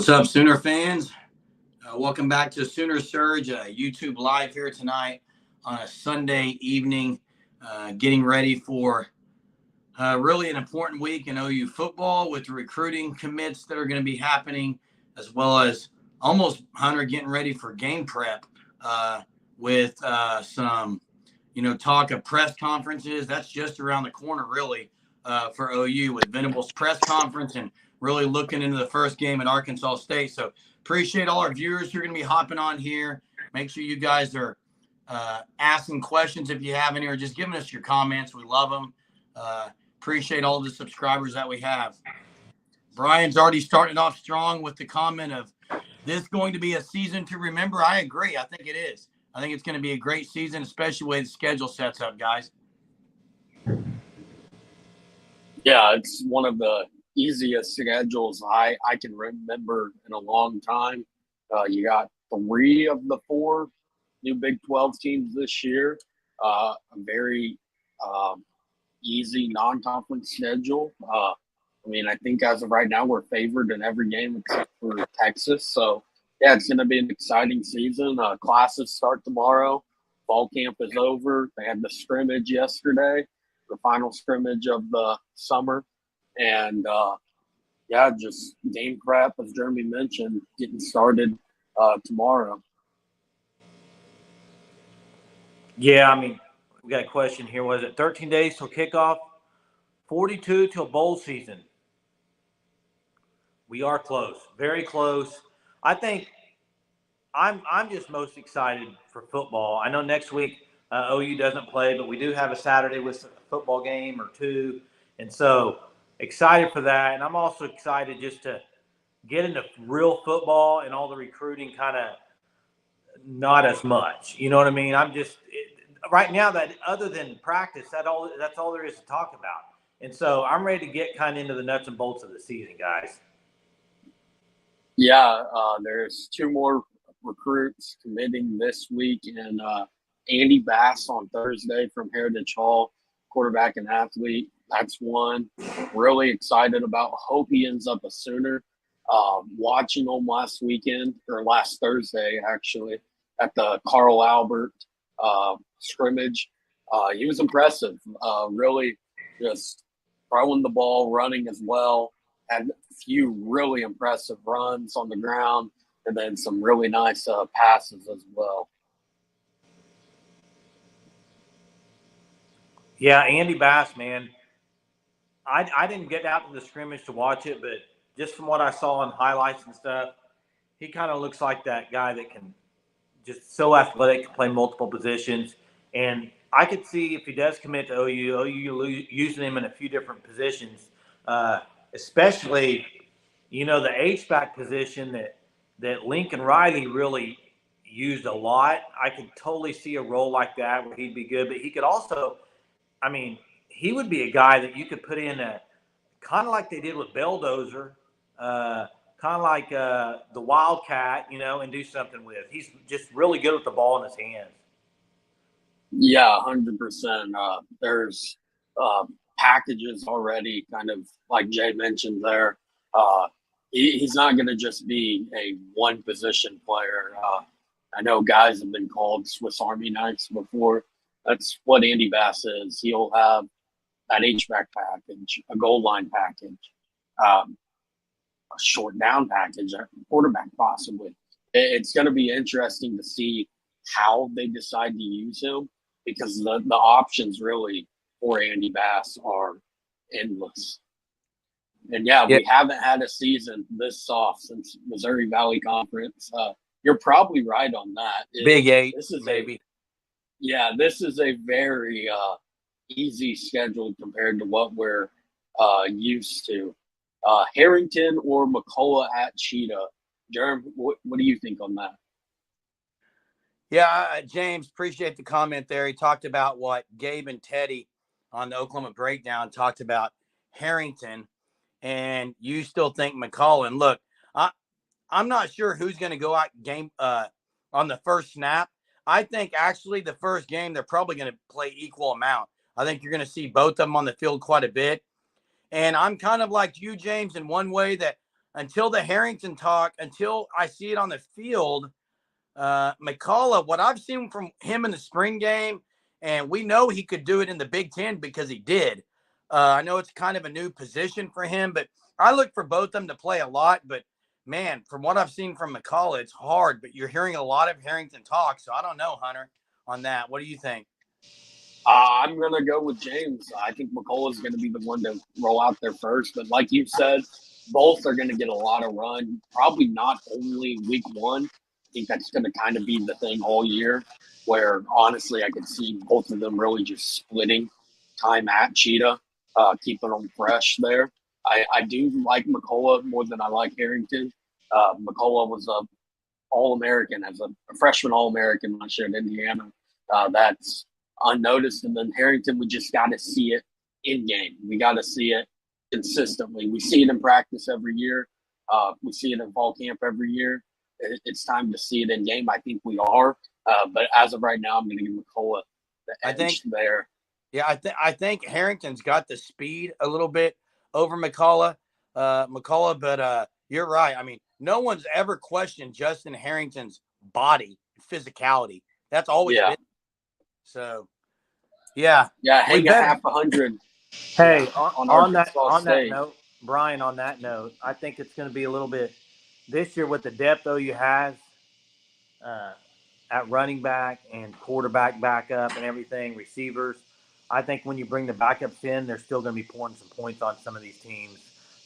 What's up, Sooner fans? Welcome back to Sooner Surge YouTube Live here tonight on a Sunday evening, getting ready for really an important week in OU football with the recruiting commits that are going to be happening, as well as almost Hunter getting ready for game prep with some, talk of press conferences. That's just around the corner, really, for OU with Venable's press conference and really looking into the first game at Arkansas State. So appreciate all our viewers who are going to be hopping on here. Make sure you guys are asking questions if you have any, or just giving us your comments. We love them. Appreciate all the subscribers that we have. Brian's already starting off strong with the comment of this going to be a season to remember. I agree. I think it is. I think it's going to be a great season, especially the way the schedule sets up, guys. Yeah, it's one of the easiest schedules I can remember in a long time. You got 3 of the 4 new Big 12 teams this year. A very easy non-conference schedule. I think as of right now, we're favored in every game except for Texas. So, yeah, it's going to be an exciting season. Classes start tomorrow. Fall camp is over. They had the scrimmage yesterday, the final scrimmage of the summer. And, just game prep, as Jeremy mentioned, getting started tomorrow. Yeah, we got a question here. Was it 13 days till kickoff? 42 till bowl season. We are close, very close. I think I'm just most excited for football. I know next week OU doesn't play, but we do have a Saturday with a football game or 2. And so excited for that. And I'm also excited just to get into real football and all the recruiting kind of not as much. You know what I mean? Right now, that other than practice, that's all there is to talk about. And so I'm ready to get kind of into the nuts and bolts of the season, guys. Yeah, there's 2 more recruits committing this week, and Andy Bass on Thursday from Heritage Hall, quarterback and athlete. That's one. Really excited about. Hope he ends up a Sooner. Watching him last Thursday, actually, at the Carl Albert scrimmage. He was impressive. Really just throwing the ball, running as well. Had a few really impressive runs on the ground, and then some really nice passes as well. Yeah, Andy Bass, man. I didn't get out to the scrimmage to watch it, but just from what I saw in highlights and stuff, he kind of looks like that guy that can just so athletic, can play multiple positions. And I could see if he does commit to OU using him in a few different positions, especially, the H-back position that Lincoln Riley really used a lot. I could totally see a role like that where he'd be good. But he could also, he would be a guy that you could put in kind of like they did with Belldozer, kind of like the Wildcat, and do something with. He's just really good with the ball in his hands. Yeah, 100%. There's packages already, kind of like Jay mentioned there. He's not going to just be a one-position player. I know guys have been called Swiss Army knives before. That's what Andy Bass is. He'll have an H-back package, a goal line package, a short down package, a quarterback possibly. It's going to be interesting to see how they decide to use him, because the options really for Andy Bass are endless. And we haven't had a season this soft since Missouri Valley Conference. You're probably right on that. Big 8, this is maybe. This is a very easy schedule compared to what we're used to. Harrington or McCullough at Cheetah. Jeremy, what do you think on that? Yeah, James, appreciate the comment there. He talked about what Gabe and Teddy on the Oklahoma Breakdown talked about Harrington, and you still think McCullough. And look, I'm not sure who's going to go out game on the first snap. I think actually the first game they're probably going to play equal amount. I think you're going to see both of them on the field quite a bit. And I'm kind of like you, James, in one way that until the Harrington talk, until I see it on the field, McCullough, what I've seen from him in the spring game, and we know he could do it in the Big Ten because he did. I know it's kind of a new position for him, but I look for both of them to play a lot. But man, from what I've seen from McCullough, it's hard. But you're hearing a lot of Harrington talk, so I don't know, Hunter, on that. What do you think? I'm going to go with James. I think McCullough is going to be the one to roll out there first. But like you said, both are going to get a lot of run. Probably not only week one. I think that's going to kind of be the thing all year, where honestly I could see both of them really just splitting time at Cheetah, keeping them fresh there. I do like McCullough more than I like Harrington. McCullough was a All-American as a freshman All-American last year at Indiana. That's unnoticed. And then Harrington, we just got to see it in game. We got to see it consistently. We see it in practice every year. We see it in fall camp every year. It's time to see it in game. I think we are. But as of right now, I'm going to give McCullough the edge there. Yeah, I think Harrington's got the speed a little bit over McCullough. But you're right. I mean, no one's ever questioned Justin Harrington's body, physicality. That's always been. So, yeah. Yeah, hang a half 100. Hey, on that note, Brian, on that note, I think it's going to be a little bit this year with the depth OU has at running back and quarterback backup and everything, receivers. I think when you bring the backups in, they're still going to be pouring some points on some of these teams.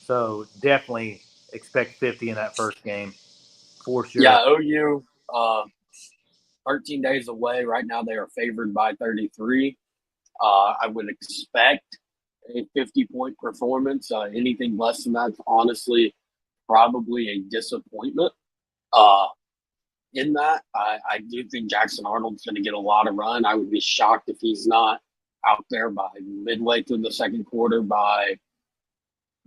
So definitely expect 50 in that first game for sure. Yeah, OU, 13 days away. Right now they are favored by 33. I would expect a 50-point performance. Anything less than that's honestly probably a disappointment. In that, I do think Jackson Arnold's going to get a lot of run. I would be shocked if he's not out there by midway through the second quarter, by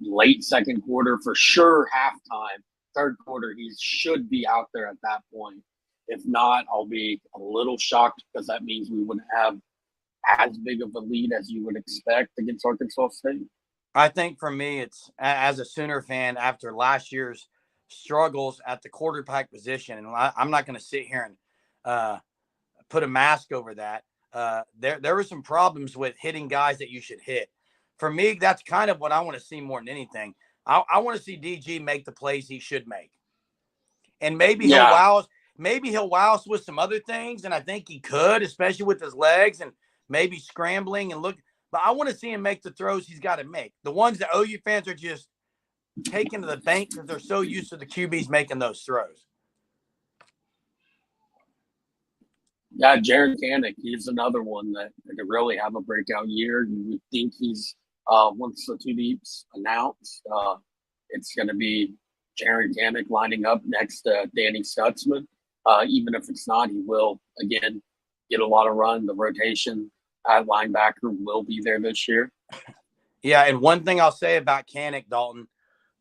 late second quarter, for sure halftime. Third quarter, he should be out there at that point. If not, I'll be a little shocked because that means we wouldn't have as big of a lead as you would expect against Arkansas State. I think for me, it's as a Sooner fan after last year's struggles at the quarterback position, and I'm not going to sit here and put a mask over that. There were some problems with hitting guys that you should hit. For me, that's kind of what I want to see more than anything. I want to see DG make the plays he should make, and maybe he'll wow us. Maybe he'll wow us with some other things, and I think he could, especially with his legs and maybe scrambling and look. But I want to see him make the throws he's got to make. The ones that OU fans are just taking to the bank because they're so used to the QBs making those throws. Yeah, Jaron Kanek, he's another one that could really have a breakout year. You would think he's, once the two deeps announced, it's going to be Jaron Kanek lining up next to Danny Stutzman. Even if it's not, he will, again, get a lot of run. The rotation at linebacker will be there this year. Yeah, and one thing I'll say about Kanek, Dalton,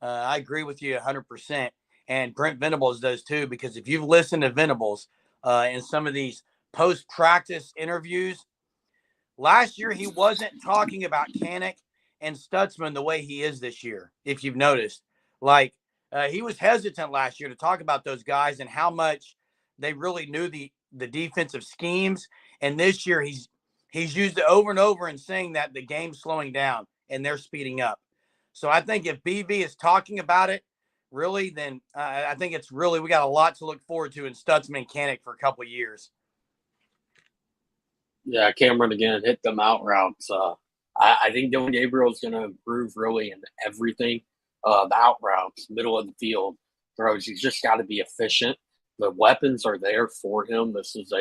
I agree with you 100%, and Brent Venables does too, because if you've listened to Venables in some of these post-practice interviews, last year he wasn't talking about Kanek and Stutzman the way he is this year, if you've noticed. Like, he was hesitant last year to talk about those guys and how much they really knew the defensive schemes, and this year he's used it over and over and saying that the game's slowing down and they're speeding up. So I think if BV is talking about it, really, then I think it's really, we got a lot to look forward to in Stutzman and Kanek for a couple of years. Yeah, Cameron again hit them out routes. I think Dylan Gabriel is going to improve really in everything. The out routes, middle of the field throws. He's just got to be efficient. The weapons are there for him. This is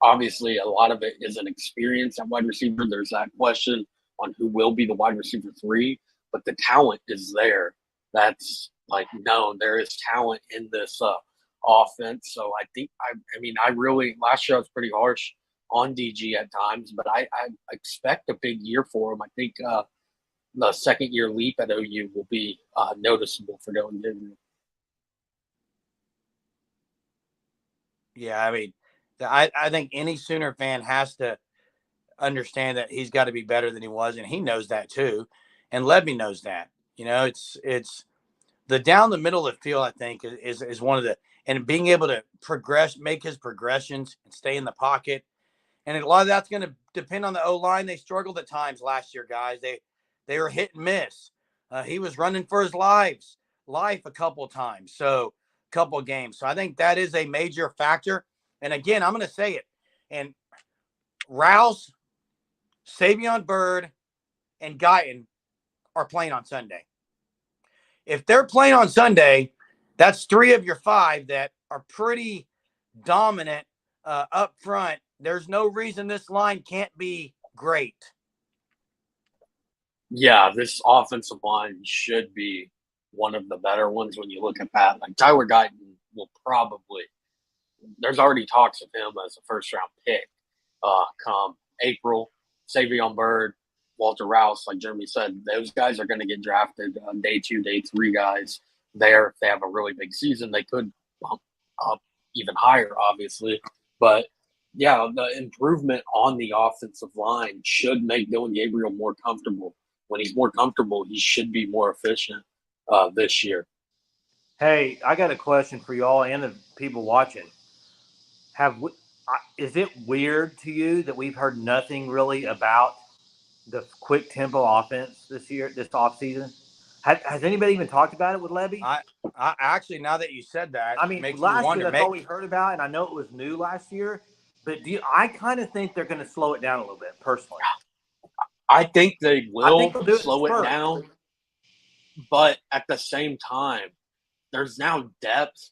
obviously a lot of it is an experience at wide receiver. There's that question on who will be the wide receiver 3, but the talent is there. That's like known. There is talent in this offense. So I think, I really, last year I was pretty harsh on DG at times, but I expect a big year for him. I think the second year leap at OU will be noticeable for Dylan Gabriel. Yeah, I think any Sooner fan has to understand that he's got to be better than he was, and he knows that too. And Levy knows that. It's the down the middle of the field, I think, is one of the, and being able to make his progressions and stay in the pocket. And a lot of that's going to depend on the O-line. They struggled at times last year, guys. They were hit and miss. He was running for his life a couple of times, so a couple of games. So I think that is a major factor. And again, I'm going to say it. And Rouse, Savion Byrd, and Guyton are playing on Sunday. If they're playing on Sunday, that's 3 of your 5 that are pretty dominant up front. There's no reason this line can't be great. Yeah, this offensive line should be one of the better ones when you look at that. Like Tyler Guyton will probably – there's already talks of him as a first-round pick come April. Savion Byrd, Walter Rouse, like Jeremy said, those guys are going to get drafted day 2, day 3 guys there. If they have a really big season, they could bump up even higher, obviously. But, yeah, the improvement on the offensive line should make Dylan Gabriel more comfortable. When he's more comfortable, he should be more efficient this year. Hey, I got a question for y'all and the people watching. Is it weird to you that we've heard nothing really about the quick tempo offense this offseason? Has anybody even talked about it with Levy? I actually, now that you said that, I mean, last year that's all we heard about, and I know it was new last year. But I kind of think they're going to slow it down a little bit, personally. I think they will slow it first. down, but at the same time, there's now depth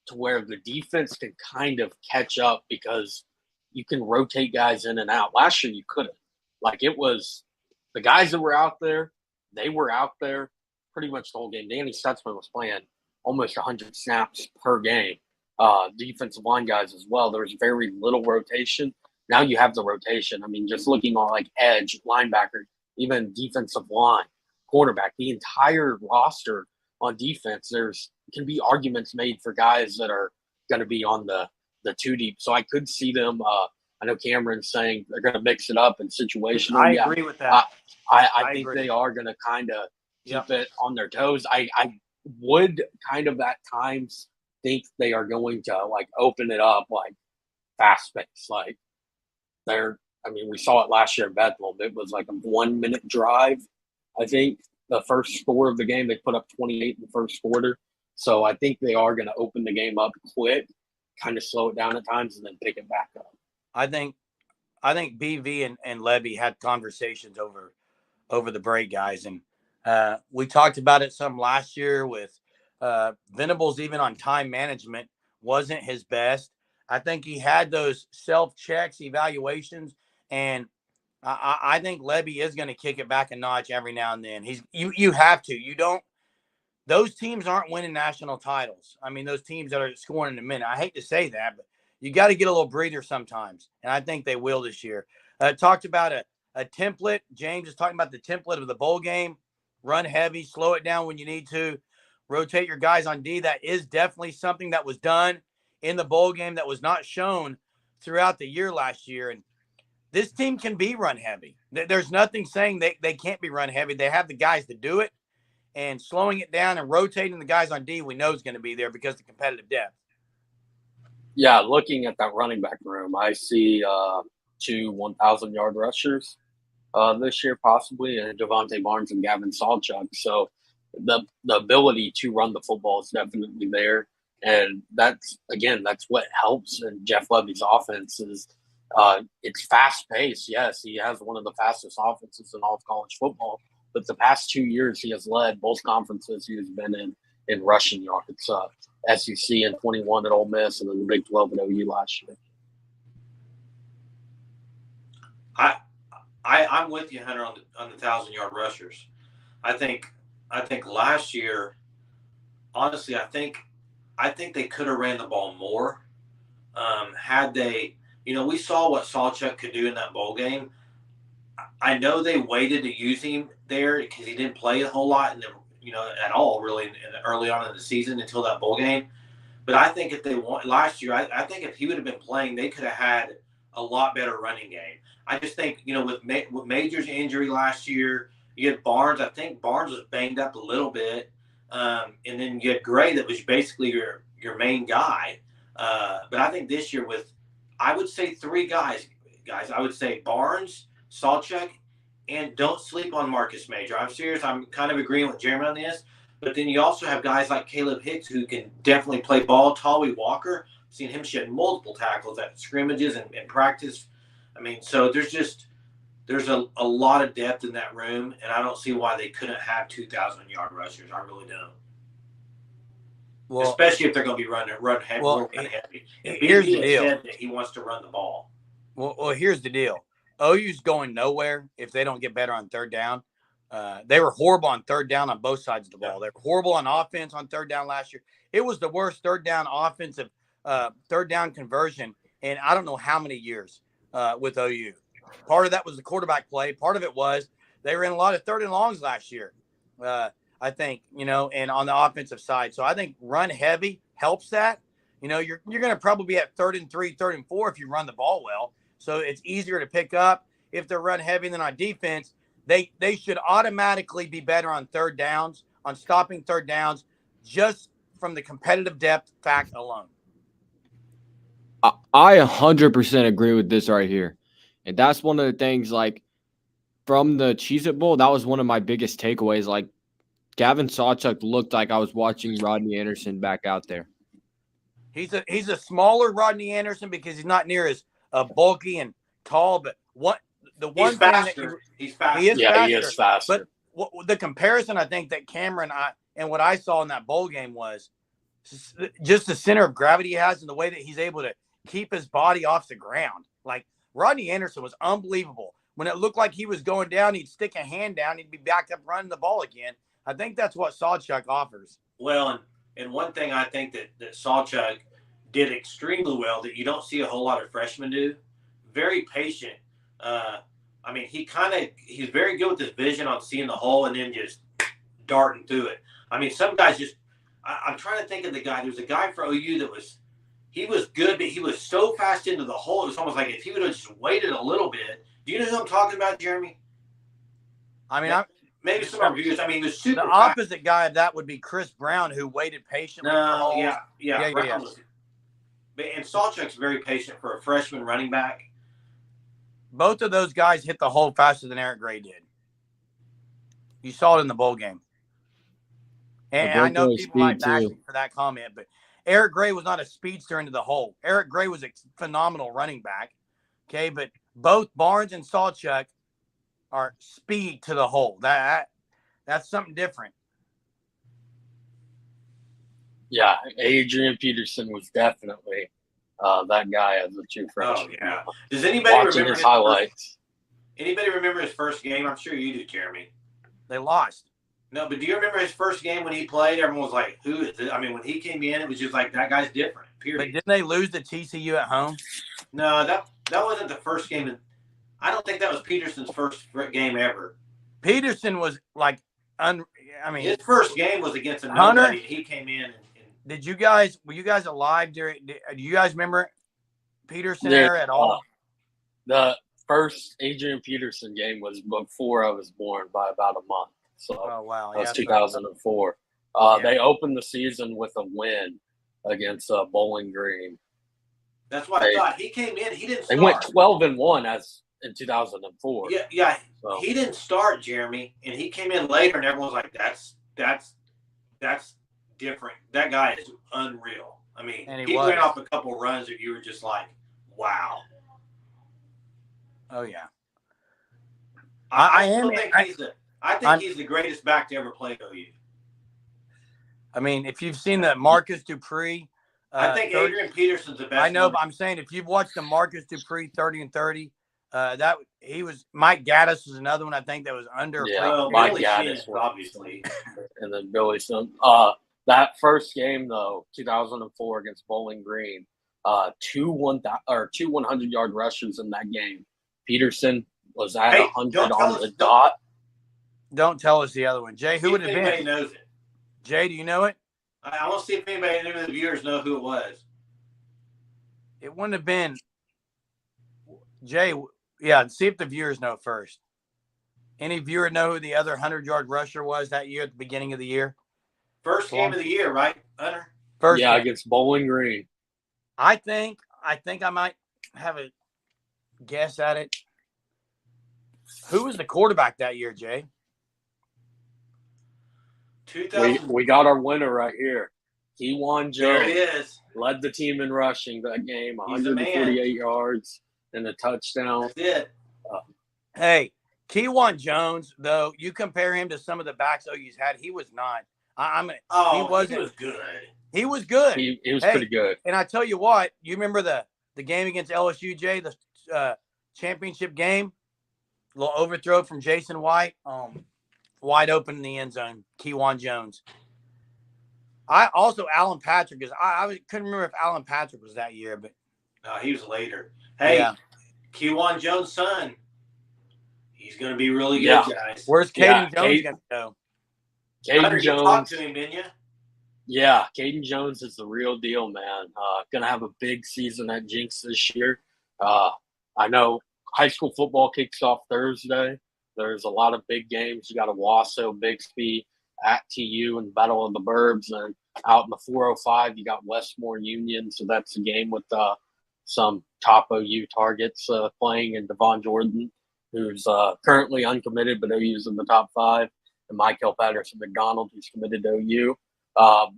to where the defense can kind of catch up because you can rotate guys in and out. Last year, you couldn't. Like, it was the guys that were out there, they were out there pretty much the whole game. Danny Stutzman was playing almost 100 snaps per game. Defensive line guys as well. There was very little rotation. Now you have the rotation. I mean, just looking on like edge, linebacker, even defensive line, quarterback, the entire roster on defense, there's can be arguments made for guys that are going to be on the 2 deep. So I could see them. I know Cameron's saying they're going to mix it up in situational. I agree with that. I think they are going to kind of keep it on their toes. I would kind of at times think they are going to like open it up like fast pace. Like we saw it last year in Bethel. It was like a 1-minute drive. I think the first score of the game, they put up 28 in the first quarter. So I think they are going to open the game up quick, kind of slow it down at times, and then pick it back up. I think BV and Levy had conversations over the break, guys, and we talked about it some last year with Venables. Even on time management wasn't his best. I think he had those self-checks, evaluations, and I think Levy is going to kick it back a notch every now and then. You have to. You don't. Those teams aren't winning national titles. I mean, those teams that are scoring in a minute. I hate to say that, but you got to get a little breather sometimes, and I think they will this year. Talked about a template. James is talking about the template of the bowl game. Run heavy, slow it down when you need to, rotate your guys on D. That is definitely something that was done in the bowl game that was not shown throughout the year last year. And this team can be run heavy. There's nothing saying they can't be run heavy. They have the guys to do it, and slowing it down and rotating the guys on D we know is going to be there because of the competitive depth. Yeah, looking at that running back room, I see 2 1,000-yard rushers this year possibly, and Devontae Barnes and Gavin Sawchuk. So the ability to run the football is definitely there. And that's what helps in Jeff Levy's offense is it's fast-paced. Yes, he has one of the fastest offenses in all of college football. But the past 2 years, he has led both conferences he has been in rushing yards. SEC in 21 at Ole Miss, and then the Big 12 at OU last year. I'm with you, Hunter, on the 1,000-yard rushers. I think last year, honestly, I think they could have ran the ball more. Had they, we saw what Sawchuk could do in that bowl game. I know they waited to use him there because he didn't play a whole lot at all really early on in the season until that bowl game. But I think if they won last year, I think if he would have been playing, they could have had a lot better running game. I just think, with Major's injury last year, You had Barnes. I think Barnes was banged up a little bit. And then you had Gray that was basically your main guy. But I think this year I would say three guys. I would say Barnes, Sawchuk, and don't sleep on Marcus Major. I'm serious. I'm kind of agreeing with Jeremy on this. But then you also have guys like Caleb Hicks who can definitely play ball. Tolly Walker, seen him shed multiple tackles at scrimmages and practice. I mean, so there's a lot of depth in that room, and I don't see why they couldn't have 2,000-yard rushers. I really don't. Well, especially if they're going to be run heavy. Well, heavy. Here's the deal. Said that he wants to run the ball. Well, here's the deal. OU's going nowhere if they don't get better on third down. They were horrible on third down on both sides of the ball. They were horrible on offense on third down last year. It was the worst third down offensive third down conversion in I don't know how many years with OU. Part of that was the quarterback play. Part of it was they were in a lot of third and longs last year, I think, and on the offensive side. So I think run heavy helps that. You're going to probably be at 3rd and 3, 3rd and 4 if you run the ball well. So it's easier to pick up if they're run heavy than on defense. They should automatically be better on third downs, on stopping third downs, just from the competitive depth fact alone. I 100% agree with this right here. And that's one of the things, like, from the Cheez-It Bowl, that was one of my biggest takeaways. Like, Gavin Sawchuk looked like I was watching Rodney Anderson back out there. He's a smaller Rodney Anderson because he's not near as bulky and tall. But he's faster. He is faster. But the comparison I think that Cameron and what I saw in that bowl game was just the center of gravity he has and the way that he's able to keep his body off the ground. Like, Rodney Anderson was unbelievable. When it looked like he was going down, he'd stick a hand down. He'd be back up running the ball again. I think that's what Sawchuk offers. Well, and one thing I think that Sawchuk did extremely well that you don't see a whole lot of freshmen do, very patient. I mean, he's very good with his vision on seeing the hole and then just darting through it. I mean, some guys I'm trying to think of the guy. There was a guy for OU he was good, but he was so fast into the hole. It was almost like if he would have just waited a little bit. Do you know who I'm talking about, Jeremy? I mean, maybe some of our viewers. I mean, he was super the opposite guy of that would be Chris Brown, who waited patiently. No, yeah. And Sawchuk's very patient for a freshman running back. Both of those guys hit the hole faster than Eric Gray did. You saw it in the bowl game. And I know people might bash me for that comment, but Eric Gray was not a speedster into the hole. Eric Gray was a phenomenal running back. Okay, but both Barnes and Sawchuk are speed to the hole. That's something different. Yeah, Adrian Peterson was definitely that guy as a true freshman. Oh, yeah. Does anybody remember his highlights? Anybody remember his first game? I'm sure you do, Jeremy. They lost. No, but do you remember his first game when he played? Everyone was like, who is this? I mean, when he came in, it was just like, that guy's different, period. But didn't they lose to TCU at home? No, that wasn't the first game. I don't think that was Peterson's first game ever. Peterson was like, his first game was against a Hunter. nobody. He came in. Were you guys alive do you guys remember Peterson era at all? The first Adrian Peterson game was before I was born by about a month. So wow. That was 2004. They opened the season with a win against Bowling Green. That's what I thought. He came in. He didn't start. They went 12-1 as in 2004. Yeah. So. He didn't start, Jeremy, and he came in later, and everyone's like, "That's different. That guy is unreal." I mean, he ran off a couple runs that you were just like, "Wow." Oh yeah. I think he's the greatest back to ever play OU. I mean, if you've seen the Marcus Dupree, I think Adrian Peterson's the best. I know, but I'm saying if you've watched the Marcus Dupree 30 and 30, that he was Mike Gaddis was another one I think that was under. Yeah, Mike Gaddis, obviously, and then Billy Sim. That first game though, 2004 against Bowling Green, two 100-yard rushers in that game. Peterson was at 100 on the dot. Don't tell us the other one, Jay. Who would it have been? Anybody knows it? Jay, do you know it? I want to see if any of the viewers know who it was. It wouldn't have been Jay. Yeah, see if the viewers know first. Any viewer know who the other 100-yard rusher was that year at the beginning of the year? First game of the year, right, Hunter? First yeah, game. against Bowling Green. I think I might have a guess at it. Who was the quarterback that year, Jay? 2000. We got our winner right here. Kewan Jones. There he is. Led the team in rushing that game, He's the man. 148 yards and a touchdown. That's it. Hey, Kewan Jones, though, you compare him to some of the backs OU's had, he was not. He was good. He was good. He was pretty good. And I tell you what, you remember the game against LSU, Jay, the championship game? A little overthrow from Jason White. Wide open in the end zone. Kewan Jones. Alan Patrick is. I couldn't remember if Alan Patrick was that year, but No, he was later. Hey, yeah. Kewan Jones' son. He's going to be really good, Yeah. guys. Where's Caden Jones going to go? Hunter, Caden you talked Jones. to him, didn't you? Yeah, Caden Jones is the real deal, man. Going to have a big season at Jinx this year. I know high school football kicks off Thursday. There's a lot of big games. You got Owasso, Bixby, at TU, and Battle of the Burbs. And out in the 405, you got Westmore Union. So that's a game with some top OU targets playing, and Devon Jordan, who's currently uncommitted, but OU's in the top 5, and Michael Patterson McDonald, who's committed to OU.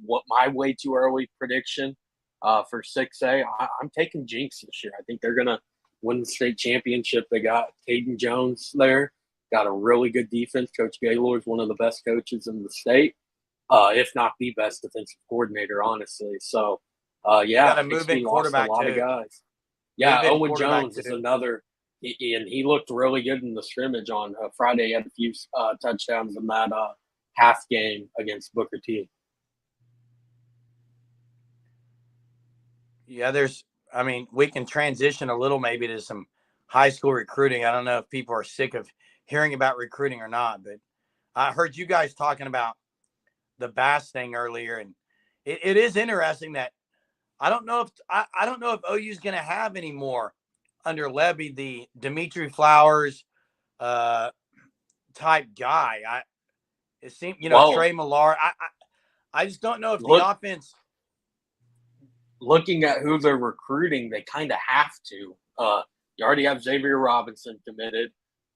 What my way too early prediction for 6A, I'm taking Jinx this year. I think they're going to win the state championship. They got Caden Jones there, got a really good defense. Coach Gaylor is one of the best coaches in the state, if not the best defensive coordinator, honestly. So, yeah, Got a move-in quarterback a lot too. of guys. Yeah, Move-in Owen quarterback Jones is too. another, and he looked really good in the scrimmage on Friday. He had a few touchdowns in that half game against Booker T. Yeah, we can transition a little maybe to some high school recruiting. I don't know if people are sick of hearing about recruiting or not, but I heard you guys talking about the Bass thing earlier, and it is interesting that I don't know if OU is going to have any more under Levy the Dimitri Flowers type guy. It seemed Trey Millar. I just don't know if the offense. Looking at who they're recruiting, they kind of have to. You already have Xavier Robinson committed.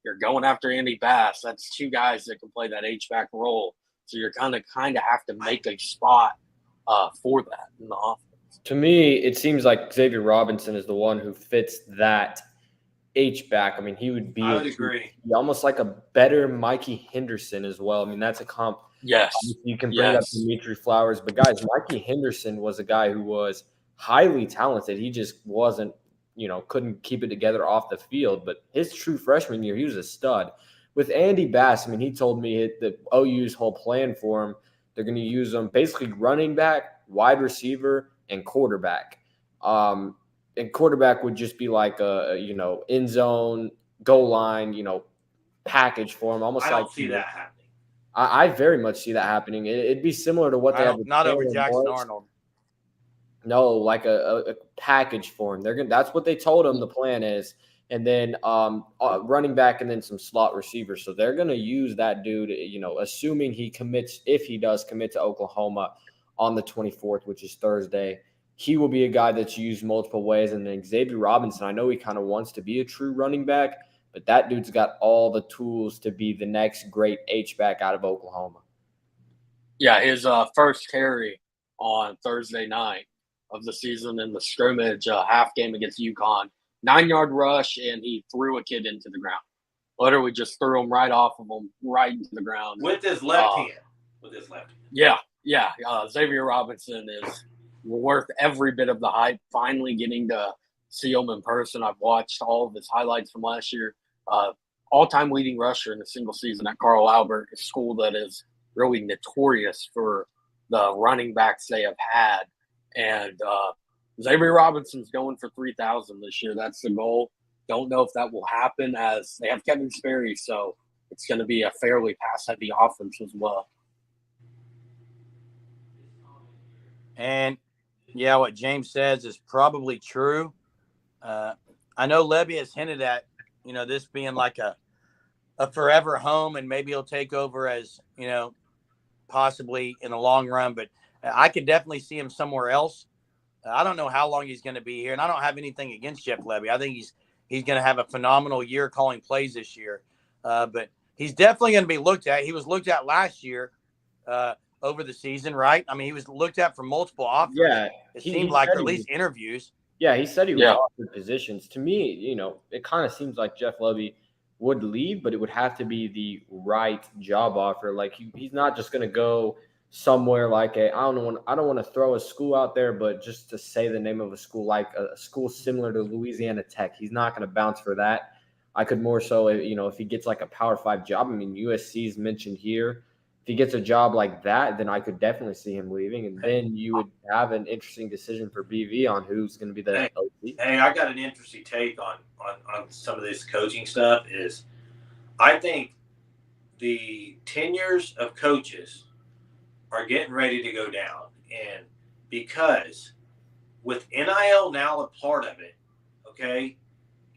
You're going after Andy Bass. That's 2 guys that can play that H-back role. So you're kind of have to make a spot for that in the offense. To me, it seems like Xavier Robinson is the one who fits that H-back. I mean, he would be I would agree. Almost like a better Mikey Henderson as well. I mean, that's a comp. Yes. You can bring up Dimitri Flowers. But, guys, Mikey Henderson was a guy who was highly talented. He just wasn't, couldn't keep it together off the field. But his true freshman year, he was a stud. With Andy Bass, I mean, he told me that OU's whole plan for him, they're going to use him basically running back, wide receiver, and quarterback. And quarterback would just be like a, end zone, goal line, package for him. Almost I like don't see that happening. I very much see that happening. It'd be similar to what they have. Not over Jackson Arnold. No, like a package for him. That's what they told him the plan is. And then running back and then some slot receivers. So they're going to use that dude, assuming he commits, if he does commit to Oklahoma on the 24th, which is Thursday. He will be a guy that's used multiple ways. And then Xavier Robinson, I know he kind of wants to be a true running back, but that dude's got all the tools to be the next great H-back out of Oklahoma. Yeah, his first carry on Thursday night of the season in the scrimmage half game against UConn, 9-yard rush, and he threw a kid into the ground. Literally just threw him right off of him, right into the ground. With his left hand. Yeah. Xavier Robinson is worth every bit of the hype. Finally getting to see him in person. I've watched all of his highlights from last year. All-time leading rusher in a single season at Carl Albert, a school that is really notorious for the running backs they have had. And Xavier Robinson's going for 3,000 this year. That's the goal. Don't know if that will happen, as they have Kevin Sperry, so it's going to be a fairly pass-heavy offense as well. And, yeah, what James says is probably true. I know Levy has hinted at, this being like a a forever home, and maybe he'll take over as, possibly in the long run. But I could definitely see him somewhere else. I don't know how long he's going to be here, and I don't have anything against Jeff Lebby. I think he's going to have a phenomenal year calling plays this year. But he's definitely going to be looked at. He was looked at last year over the season, right? I mean, he was looked at for multiple offers. Yeah, it seemed like, or at least interviews. Yeah, he said he was offered positions. To me, it kind of seems like Jeff Lebby would leave, but it would have to be the right job offer. Like he's not just going to go somewhere like I don't want to throw a school out there, but just to say the name of a school, like a school similar to Louisiana Tech, he's not going to bounce for that. I could more so, if he gets like a Power 5 job. I mean, USC is mentioned here. If he gets a job like that, then I could definitely see him leaving, and then you would have an interesting decision for BV on who's going to be the OC. Hey, I got an interesting take on some of this coaching stuff. Is I think the tenures of coaches are getting ready to go down, and because with NIL now a part of it, okay,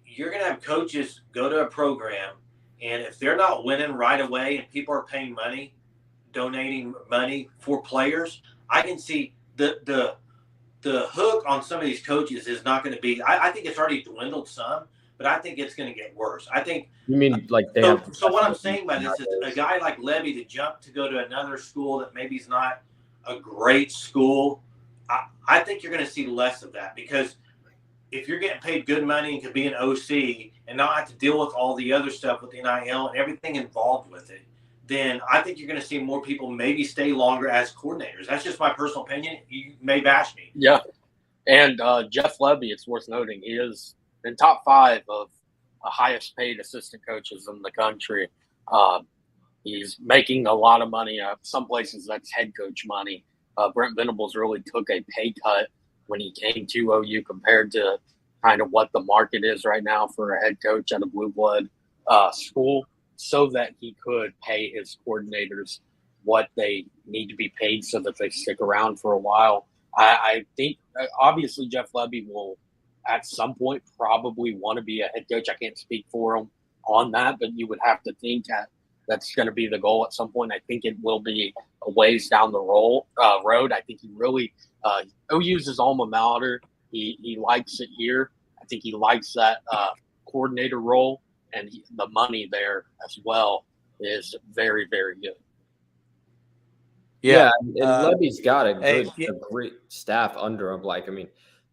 you're going to have coaches go to a program, and if they're not winning right away and people are paying money, donating money for players, I can see the hook on some of these coaches is not going to be. I think it's already dwindled some, but I think it's going to get worse. I think. You mean like they so what I'm saying by this is a guy like Lebby to jump to go to another school that maybe is not a great school. I think you're going to see less of that, because if you're getting paid good money and could be an OC and not have to deal with all the other stuff with NIL and everything involved with it, then I think you're going to see more people maybe stay longer as coordinators. That's just my personal opinion. You may bash me. Yeah. And Jeff Lebby, it's worth noting, he is in top 5 of the highest paid assistant coaches in the country. He's making a lot of money. Some places that's head coach money. Brent Venables really took a pay cut when he came to OU compared to kind of what the market is right now for a head coach at a blue blood school, so that he could pay his coordinators what they need to be paid so that they stick around for a while. I think obviously Jeff Lebby will at some point probably want to be a head coach. I can't speak for him on that, but you would have to think that's going to be the goal at some point. I think it will be a ways down the road. I think he really OU's his alma mater. He likes it here. I think he likes that coordinator role. And the money there as well is very, very good. Yeah, and Lebby's got a great staff under him. Like, I mean,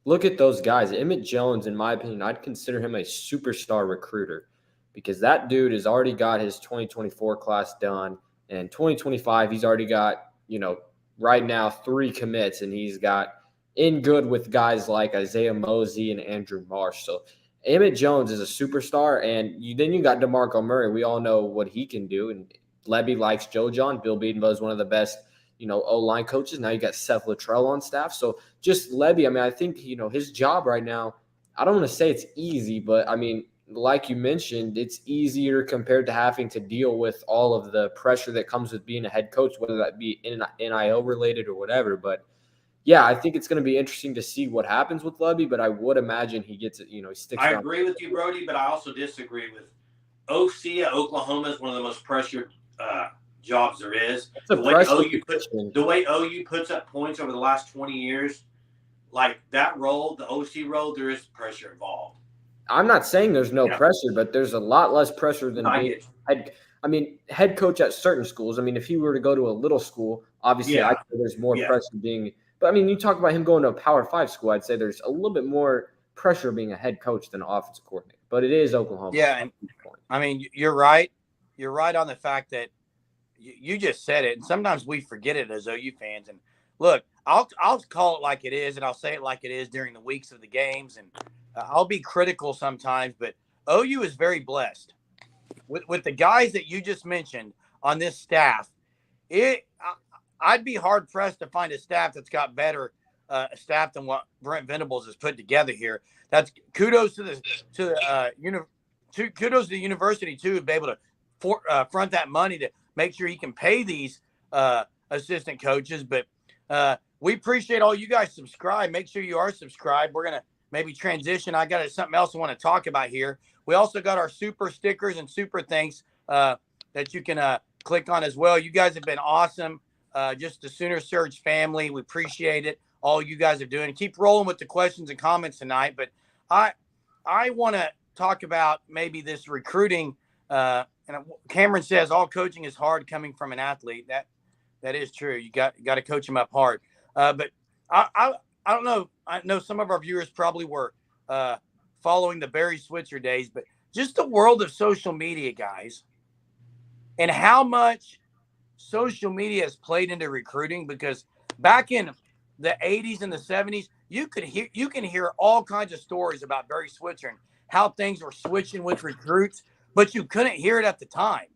look at those guys. Emmett Jones, in my opinion, I'd consider him a superstar recruiter, because that dude has already got his 2024 class done. And 2025, he's already got, right now 3 commits, and he's got in good with guys like Isaiah Mosey and Andrew Marsh. So Emmett Jones is a superstar, and then you got DeMarco Murray. We all know what he can do, and Lebby likes Joe John. Bill Bedenbaugh is one of the best, O-line coaches. Now you got Seth Luttrell on staff. So just Lebby, I mean, I think, his job right now, I don't want to say it's easy, but, I mean, like you mentioned, it's easier compared to having to deal with all of the pressure that comes with being a head coach, whether that be NIL related or whatever. But yeah, I think it's going to be interesting to see what happens with Lebby, but I would imagine he gets it, he sticks around. I agree with you, Brody, but I also disagree with OC at Oklahoma is one of the most pressured jobs there is. The way OU puts up points over the last 20 years, like that role, the OC role, there is pressure involved. I'm not saying there's no pressure, but there's a lot less pressure than being head coach at certain schools. I mean, if he were to go to a little school, obviously I'd say there's more pressure being – but, I mean, you talk about him going to a Power 5 school, I'd say there's a little bit more pressure being a head coach than an offensive coordinator. But it is Oklahoma. Yeah, and I mean, you're right. You're right on the fact that you just said it, and sometimes we forget it as OU fans. And, look, I'll call it like it is, and I'll say it like it is during the weeks of the games, and I'll be critical sometimes, but OU is very blessed. With the guys that you just mentioned on this staff, I'd be hard-pressed to find a staff that's got better staff than what Brent Venables has put together here. That's kudos to the university, too, to be able to front that money to make sure he can pay these assistant coaches. But we appreciate all you guys subscribe. Make sure you are subscribed. We're going to maybe transition. I got something else I want to talk about here. We also got our super stickers and super thanks that you can click on as well. You guys have been awesome. Just the Sooner Surge family. We appreciate it. All you guys are doing. Keep rolling with the questions and comments tonight. But I want to talk about maybe this recruiting. And Cameron says all coaching is hard coming from an athlete. That is true. You got to coach them up hard. But I don't know. I know some of our viewers probably were following the Barry Switzer days, but just the world of social media, guys, and how much social media has played into recruiting. Because back in the 80s and the 70s, you can hear all kinds of stories about Barry Switzer and how things were switching with recruits, but you couldn't hear it at the time.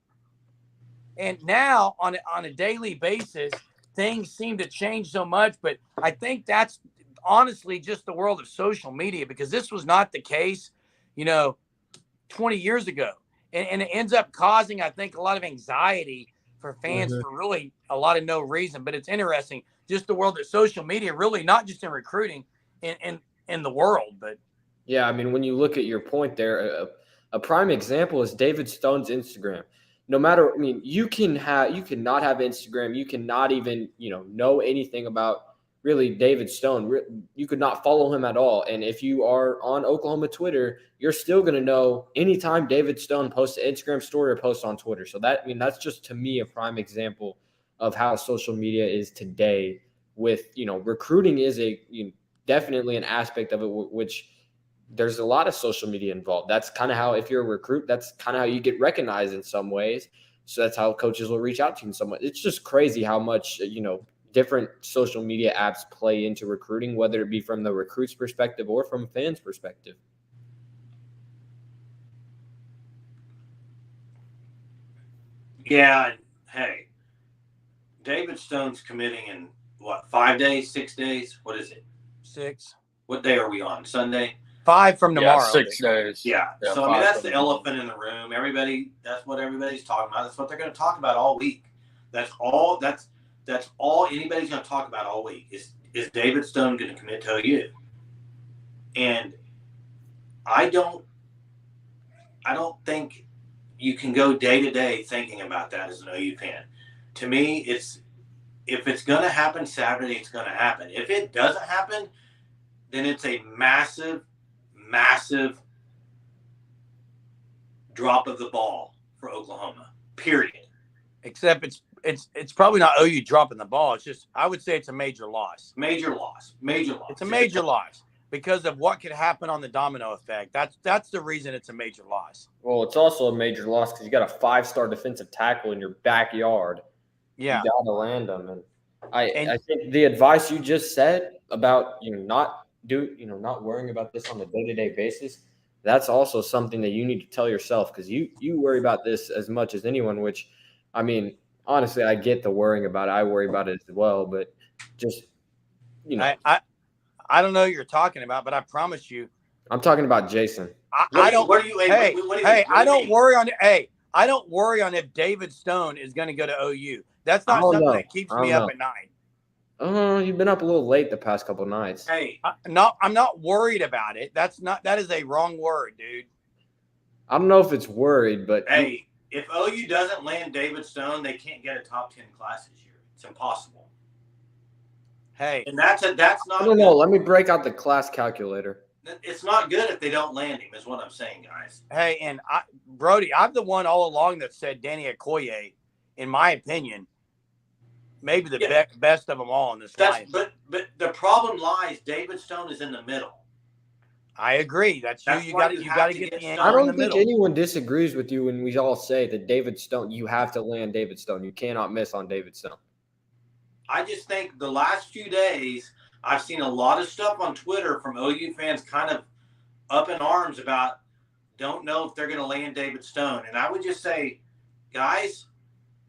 And now on a daily basis, things seem to change so much. But I think that's honestly just the world of social media, because this was not the case, 20 years ago. And it ends up causing, I think, a lot of anxiety for fans for really a lot of no reason. But it's interesting, just the world of social media, really not just in recruiting, in the world. But yeah, I mean, when you look at your point there, a prime example is David Stone's Instagram. No matter, I mean, you cannot have Instagram. You cannot even, know anything about really David Stone. You could not follow him at all. And if you are on Oklahoma Twitter, you're still going to know anytime David Stone posts an Instagram story or posts on Twitter. So that's just, to me, a prime example of how social media is today. With, recruiting is definitely an aspect of it, which there's a lot of social media involved. That's kind of how, if you're a recruit, that's kind of how you get recognized in some ways. So that's how coaches will reach out to you in some way. It's just crazy how much, different social media apps play into recruiting, whether it be from the recruit's perspective or from a fan's perspective. Yeah. Hey, David Stone's committing in what, 5 days, 6 days? What is it? 6. What day are we on? Sunday? 5 from tomorrow. 6 days. Yeah. So, I mean, that's the elephant in the room. That's what everybody's talking about. That's what they're going to talk about all week. That's all anybody's going to talk about all week is David Stone going to commit to OU? And I don't think you can go day to day thinking about that as an OU fan. To me, if it's going to happen Saturday, it's going to happen. If it doesn't happen, then it's a massive drop of the ball for Oklahoma, period. Except it's probably not OU dropping the ball. It's just, I would say it's a major loss. Major loss. It's a major loss because of what could happen on the domino effect. That's the reason it's a major loss. Well, it's also a major loss because you got a 5-star defensive tackle in your backyard. Yeah. You got to land them. And I think the advice you just said about, not worrying about this on a day-to-day basis, that's also something that you need to tell yourself, because you worry about this as much as anyone, which, I mean, honestly, I get the worrying about it. I worry about it as well, but just, I don't know what you're talking about, but I promise you. I'm talking about Jason. I don't worry on if David Stone is going to go to OU. That's not something that keeps me up at night. Oh, you've been up a little late the past couple of nights. Hey, I'm not worried about it. That is a wrong word, dude. I don't know if it's worried, but hey, if OU doesn't land David Stone, they can't get a top 10 class this year. It's impossible. Hey, and that's not. I don't know. Let me break out the class calculator. It's not good if they don't land him, is what I'm saying, guys. Hey, and Brody, I'm the one all along that said Danny Okoye, in my opinion, maybe the best of them all in this line. But the problem lies, David Stone is in the middle. I agree. That's you got to get the anchor. I don't think anyone disagrees with you when we all say that David Stone, you have to land David Stone. You cannot miss on David Stone. I just think the last few days, I've seen a lot of stuff on Twitter from OU fans kind of up in arms about don't know if they're going to land David Stone. And I would just say, guys,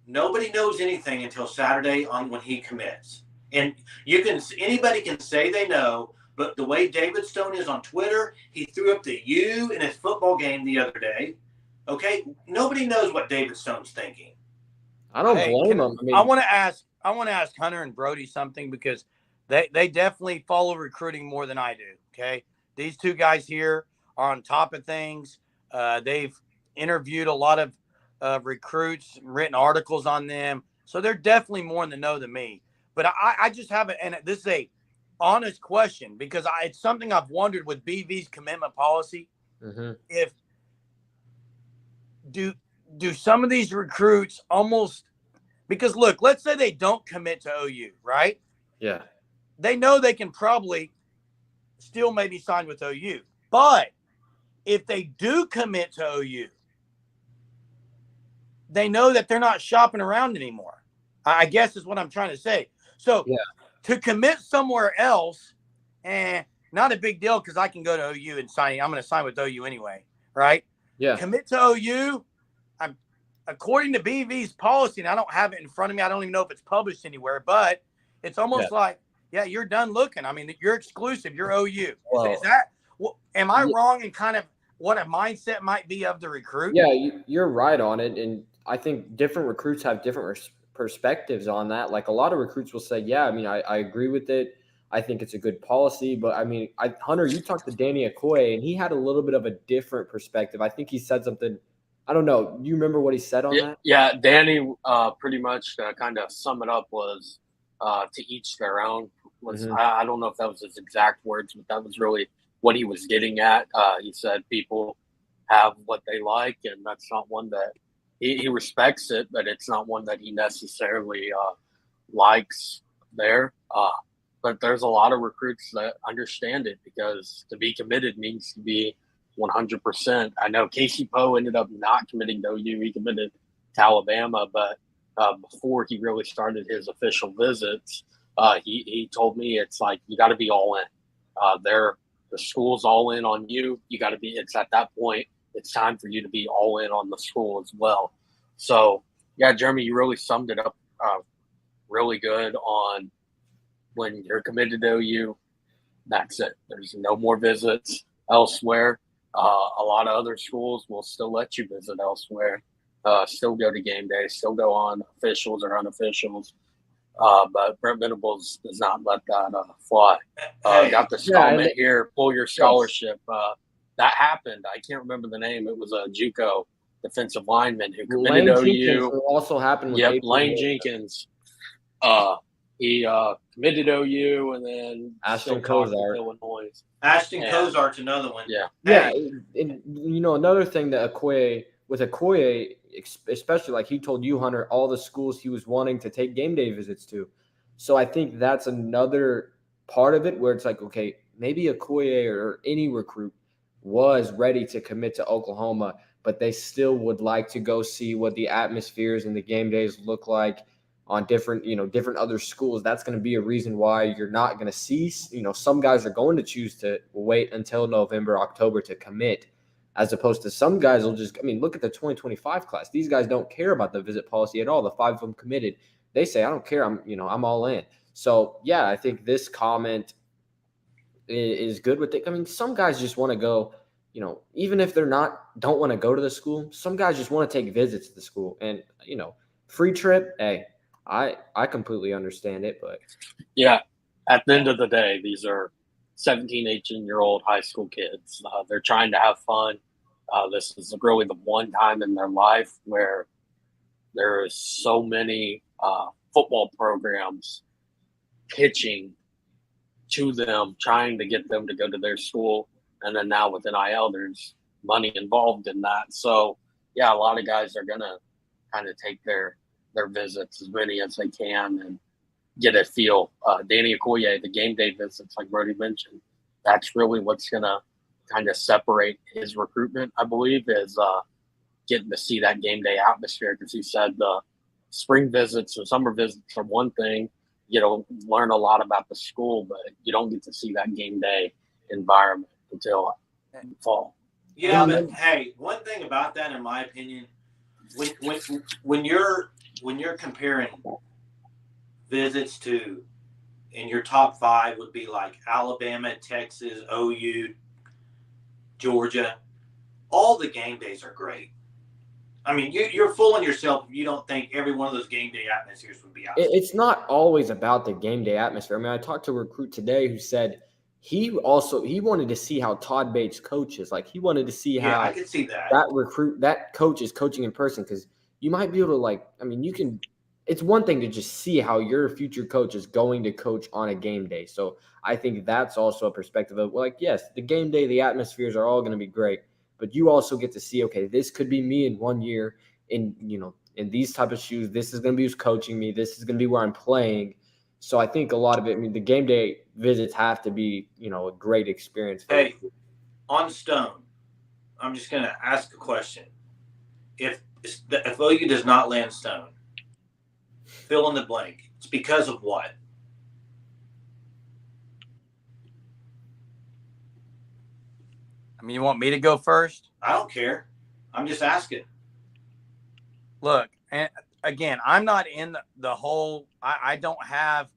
nobody knows anything until Saturday on when he commits. And anybody can say they know, but the way David Stone is on Twitter, he threw up the U in his football game the other day. Okay, nobody knows what David Stone's thinking. I don't blame him. I mean, I want to ask Hunter and Brody something, because they definitely follow recruiting more than I do. Okay, these two guys here are on top of things. They've interviewed a lot of recruits, written articles on them. So they're definitely more in the know than me. But I just haven't, and this is a honest question because it's something I've wondered with BV's commitment policy. Mm-hmm. If do some of these recruits almost, because look, let's say they don't commit to OU, right? Yeah. They know they can probably still maybe sign with OU. But if they do commit to OU, they know that they're not shopping around anymore. I guess is what I'm trying to say. So to commit somewhere else, not a big deal because I can go to OU and sign. I'm going to sign with OU anyway, right? Yeah. Commit to OU. According to BV's policy, and I don't have it in front of me. I don't even know if it's published anywhere, but it's almost like, you're done looking. I mean, you're exclusive. You're OU. Is that? Am I wrong in kind of what a mindset might be of the recruit? Yeah, you're right on it, and I think different recruits have different perspectives on that. Like a lot of recruits will say, yeah, I mean, I agree with it. I think it's a good policy, but I mean, Hunter, you talked to Danny Okoye, and he had a little bit of a different perspective. I think he said something. I don't know. You remember what he said on that? Yeah, Danny pretty much kind of sum it up was to each their own. I don't know if that was his exact words, but that was really what he was getting at. He said people have what they like, and that's not one that he respects it, but it's not one that he necessarily likes there. But there's a lot of recruits that understand it because to be committed means to be 100%. I know Casey Poe ended up not committing to OU. He committed to Alabama, but before he really started his official visits, he told me it's like you got to be all in. The school's all in on you. You got to be. It's at that point. It's time for you to be all in on the school as well. So yeah, Jeremy, you really summed it up really good on when you're committed to OU. That's it. There's no more visits elsewhere. A lot of other schools will still let you visit elsewhere, still go to game day, still go on officials or unofficials. But Brent Venables does not let that fly. Got this comment here, pull your scholarship. That happened. I can't remember the name. It was a JUCO defensive lineman who committed to OU. Also happened with Lane Jenkins. He committed to OU and then Ashton Cozart. Illinois. Ashton Cozart's another one. Yeah. Yeah. And, another thing that Okoye, especially like he told you, Hunter, all the schools he was wanting to take game day visits to. So I think that's another part of it where it's like, okay, maybe Okoye or any recruit was ready to commit to Oklahoma, but they still would like to go see what the atmospheres and the game days look like on different other schools. That's going to be a reason why you're not going to see, some guys are going to choose to wait until November, October to commit, as opposed to some guys will just, look at the 2025 class. These guys don't care about the visit policy at all. The 5 of them committed. They say, I don't care. I'm all in. So yeah, I think this comment is good with it. Some guys just want to go, even if they're don't want to go to the school, some guys just want to take visits to the school and, free trip. Hey, I completely understand it, but yeah, at the end of the day, these are 17, 18-year-old high school kids. They're trying to have fun. This is really the one time in their life where there is so many football programs pitching to them, trying to get them to go to their school. And then now with NIL, there's money involved in that. So, yeah, a lot of guys are going to kind of take their visits, as many as they can, and get a feel. Danny Okoye, the game day visits, like Brody mentioned, that's really what's going to kind of separate his recruitment, I believe, is getting to see that game day atmosphere. Because he said the spring visits or summer visits are one thing. Learn a lot about the school, but you don't get to see that game day environment until fall. Yeah, but hey, one thing about that, in my opinion, when you're comparing visits to, in your top 5 would be like Alabama, Texas, OU, Georgia, all the game days are great. You're fooling yourself if you don't think every one of those game day atmospheres would be out. It's not always about the game day atmosphere. I talked to a recruit today who said he wanted to see how Todd Bates coaches. Like, he wanted to see how I could see that. that coach is coaching in person, because you might be able to, like, I mean, you can. It's one thing to just see how your future coach is going to coach on a game day. So I think that's also a perspective of, like, yes, the game day, the atmospheres are all going to be great, but you also get to see, okay, this could be me in 1 year in these type of shoes. This is going to be who's coaching me. This is going to be where I'm playing. So I think a lot of it, I mean, the game day visits have to be, a great experience. Hey, on Stone, I'm just going to ask a question. If OU does not land Stone, fill in the blank. It's because of what? I mean, you want me to go first? I don't care. I'm just asking. Look, and again, I'm not in the whole. I don't have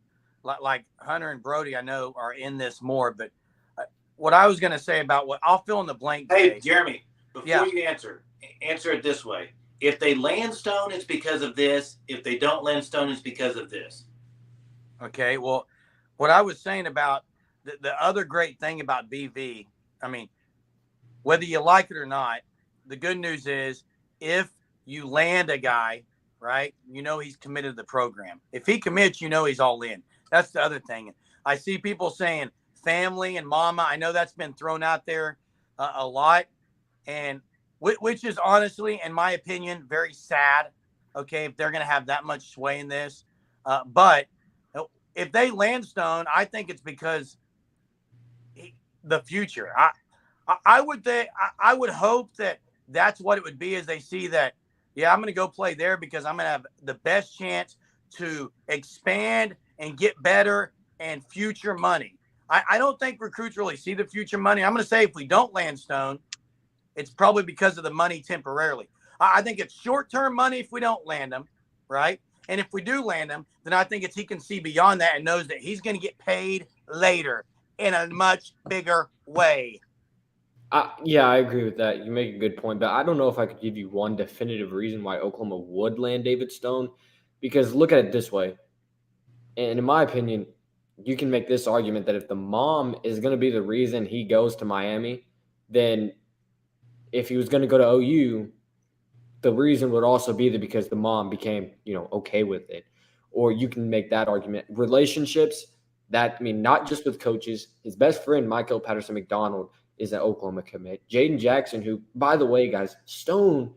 like Hunter and Brody. I know are in this more, but what I was going to say about what I'll fill in the blank. Hey, Jeremy, before you answer it this way: if they land Stone, it's because of this. If they don't land Stone, it's because of this. Okay. Well, what I was saying about the other great thing about BV, I mean, whether you like it or not, the good news is if you land a guy, right, he's committed to the program. If he commits, he's all in. That's the other thing. I see people saying family and mama. I know that's been thrown out there a lot, and which is honestly, in my opinion, very sad. Okay, if they're going to have that much sway in this, but if they land Stone, I think it's because the future. I would hope that that's what it would be, as they see that, I'm going to go play there because I'm going to have the best chance to expand and get better and future money. I don't think recruits really see the future money. I'm going to say if we don't land Stone, it's probably because of the money temporarily. I think it's short-term money if we don't land him, right? And if we do land him, then I think he can see beyond that and knows that he's going to get paid later in a much bigger way. Yeah, I agree with that. You make a good point, but I don't know if I could give you one definitive reason why Oklahoma would land David Stone, because look at it this way. And in my opinion, you can make this argument that if the mom is going to be the reason he goes to Miami, then if he was going to go to OU, the reason would also be that because the mom became, okay with it. Or you can make that argument. Relationships, not just with coaches. His best friend, Michael Patterson McDonald, is an Oklahoma commit. Jaden Jackson, who, by the way, guys, Stone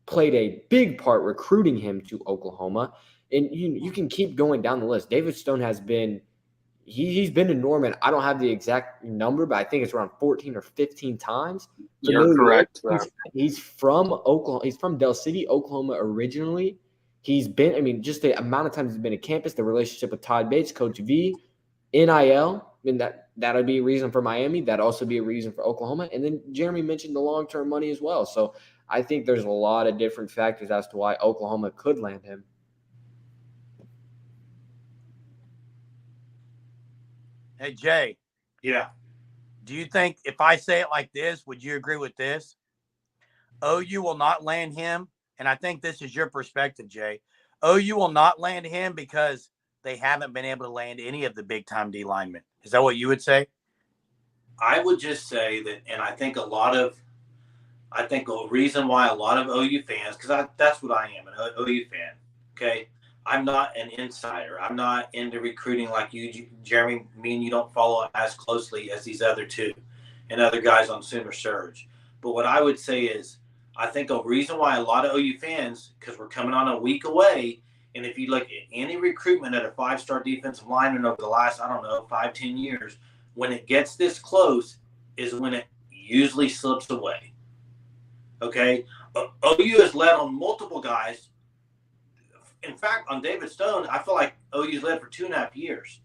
played a big part recruiting him to Oklahoma. And you can keep going down the list. David Stone has been he's been to Norman. I don't have the exact number, but I think it's around 14 or 15 times. You're correct. He's from Oklahoma. He's from Del City, Oklahoma originally. He's been, just the amount of times he's been to campus, the relationship with Todd Bates, Coach V, NIL. That would be a reason for Miami. That'd also be a reason for Oklahoma. And then Jeremy mentioned the long-term money as well. So I think there's a lot of different factors as to why Oklahoma could land him. Hey, Jay. Yeah. Do you think if I say it like this, would you agree with this? OU will not land him, and I think this is your perspective, Jay. OU will not land him because they haven't been able to land any of the big-time D linemen. Is that what you would say? I would just say that, and I think a reason why a lot of OU fans, because that's what I am, an OU fan, okay? I'm not an insider. I'm not into recruiting like you, Jeremy. Me and you don't follow as closely as these other two and other guys on Sooner Surge. But what I would say is I think a reason why a lot of OU fans, because we're coming on a week away, and if you look at any recruitment at a 5-star defensive lineman over the last, 5-10 years, when it gets this close is when it usually slips away. Okay? OU has led on multiple guys. In fact, on David Stone, I feel like OU's led for 2.5 years.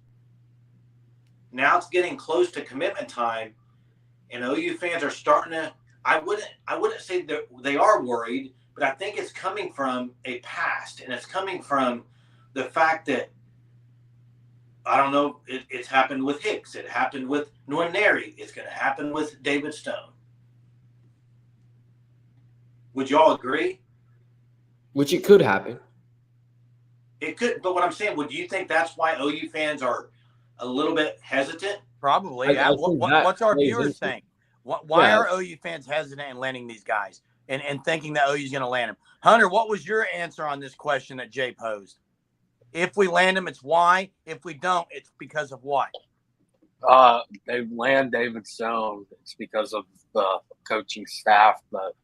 Now it's getting close to commitment time, and OU fans are starting to. I wouldn't say that they are worried, but I think it's coming from a past, and it's coming from the fact that it's happened with Hicks, it happened with Nwaneri, it's going to happen with David Stone. Would y'all agree? Which it could happen. It could, but what I'm saying, would you think that's why OU fans are a little bit hesitant. Probably. I think that What's our plays viewers into it. saying? Why Yeah. are OU fans hesitant in landing these guys and thinking that OU's going to land them? Hunter, what was your answer on this question that Jay posed? If we land them, it's why. If we don't, it's because of what? They land David Stone. It's because of the coaching staff, but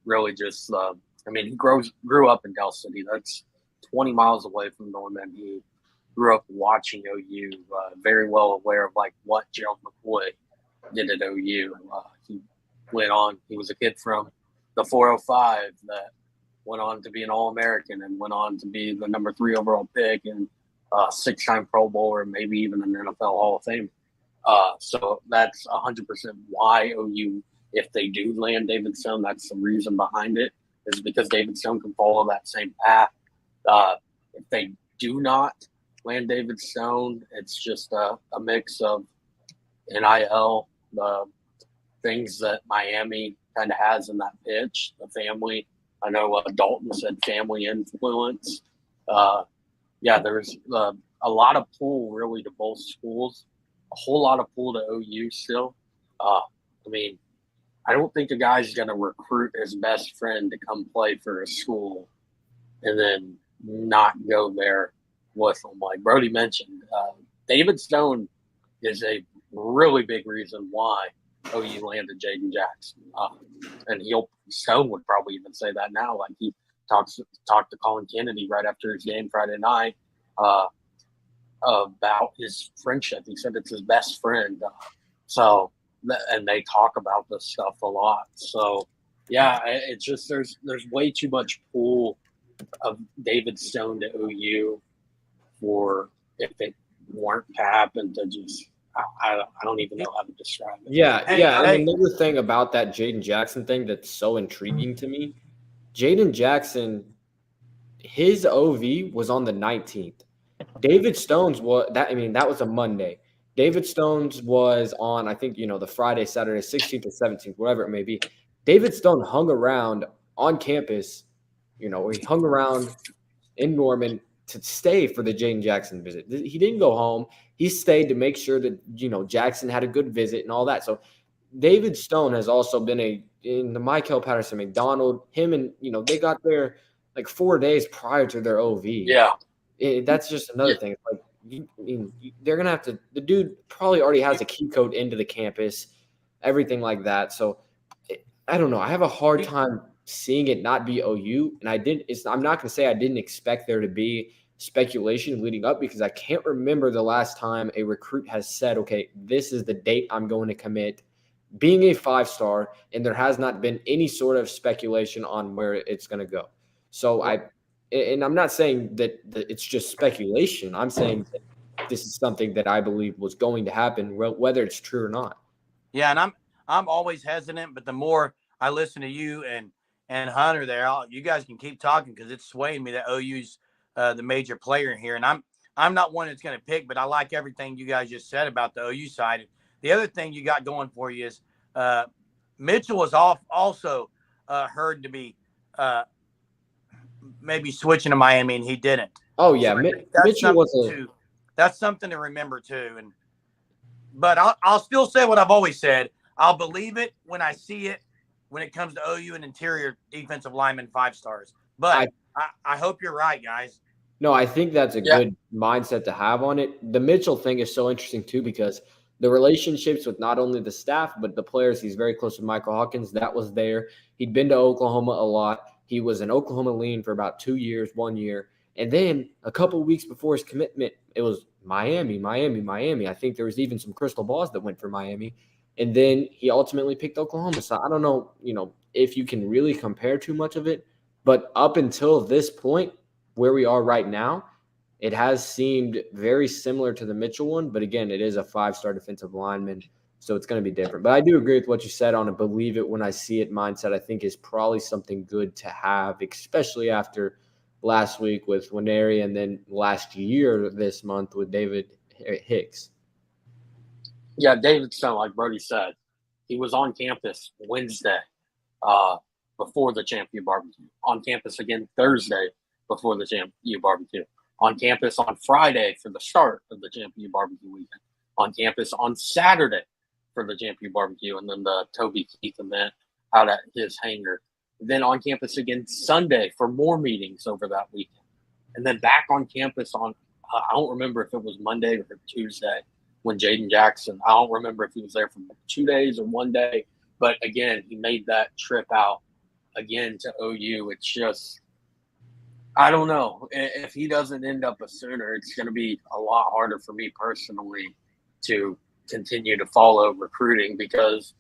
really just, I mean, he grew up in Del City. That's 20 miles away from Norman. He grew up watching OU, very well aware of like what Gerald McCoy did at OU. He went on. He was a kid from the 405 that went on to be an All-American and went on to be the number 3 overall pick and 6-time Pro Bowler, maybe even an NFL Hall of Fame. So that's 100% why OU, if they do land David Stone, that's the reason behind it, is because David Stone can follow that same path. If they do not land David Stone, it's just a mix of NIL, the things that Miami kind of has in that pitch, the family. I know Dalton said family influence. There's a lot of pull really to both schools, a whole lot of pull to OU still. I mean, I don't think a guy's going to recruit his best friend to come play for a school and then not go there with him. Like Brody mentioned, David Stone is a really big reason why OU landed Jaden Jackson. And Stone would probably even say that now. Like he talked to Colin Kennedy right after his game Friday night about his friendship. He said it's his best friend. And they talk about this stuff a lot. So yeah, it's just there's way too much pull of David Stone to OU for if it weren't to happen to just I don't even know how to describe it. Yeah, yeah. Hey. And another thing about that Jaden Jackson thing that's so intriguing to me, Jaden Jackson, his OV was on the 19th. David Stone's that was a Monday. David Stone's was on, I think, the Friday, Saturday, 16th or 17th, whatever it may be. David Stone hung around on campus, he hung around in Norman to stay for the Jaden Jackson visit. He didn't go home. He stayed to make sure that, Jackson had a good visit and all that. So David Stone has also been in the Michael Patterson McDonald, him and, they got there like 4 days prior to their OV. Yeah. That's just another thing. It's like, they're going to have to – the dude probably already has a key code into the campus, everything like that. So, I don't know. I have a hard time seeing it not be OU. And I'm not going to say I didn't expect there to be speculation leading up because I can't remember the last time a recruit has said, okay, this is the date I'm going to commit, being a 5-star, and there has not been any sort of speculation on where it's going to go. So I'm not saying that it's just speculation. I'm saying that this is something that I believe was going to happen, whether it's true or not. Yeah, and I'm always hesitant, but the more I listen to you and Hunter there, you guys can keep talking because it's swaying me that OU's the major player here, and I'm not one that's going to pick, but I like everything you guys just said about the OU side. The other thing you got going for you is Mitchell was also heard to be maybe switching to Miami, and he didn't. Oh yeah, So Mitchell was that's something to remember too. But I'll still say what I've always said. I'll believe it when I see it when it comes to OU and interior defensive lineman 5-stars. But I hope you're right, guys. No, I think that's a good mindset to have on it. The Mitchell thing is so interesting too because the relationships with not only the staff but the players. He's very close to Michael Hawkins. That was there. He'd been to Oklahoma a lot. He was an Oklahoma lean for about 2 years, 1 year. And then a couple of weeks before his commitment, it was Miami. I think there was even some crystal balls that went for Miami. And then he ultimately picked Oklahoma. So I don't know, if you can really compare too much of it. But up until this point, where we are right now, it has seemed very similar to the Mitchell one. But again, it is a 5-star defensive lineman. So it's going to be different. But I do agree with what you said on a believe it when I see it mindset. I think is probably something good to have, especially after last week with Winery and then last year this month with David Hicks. Yeah, David Stone, like Brody said, he was on campus Wednesday before the Champion Barbecue. On campus again Thursday before the Champion Barbecue. on campus on Friday for the start of the JMU barbecue weekend, on campus on Saturday for the JMU barbecue, and then the Toby Keith event out at his hangar. Then on campus again Sunday for more meetings over that weekend. And then back on campus on, I don't remember if it was Monday or Tuesday when Jaden Jackson, I don't remember if he was there for 2 days or 1 day. But again, he made that trip out again to OU. It's just, I don't know. If he doesn't end up a Sooner, it's going to be a lot harder for me personally to continue to follow recruiting, because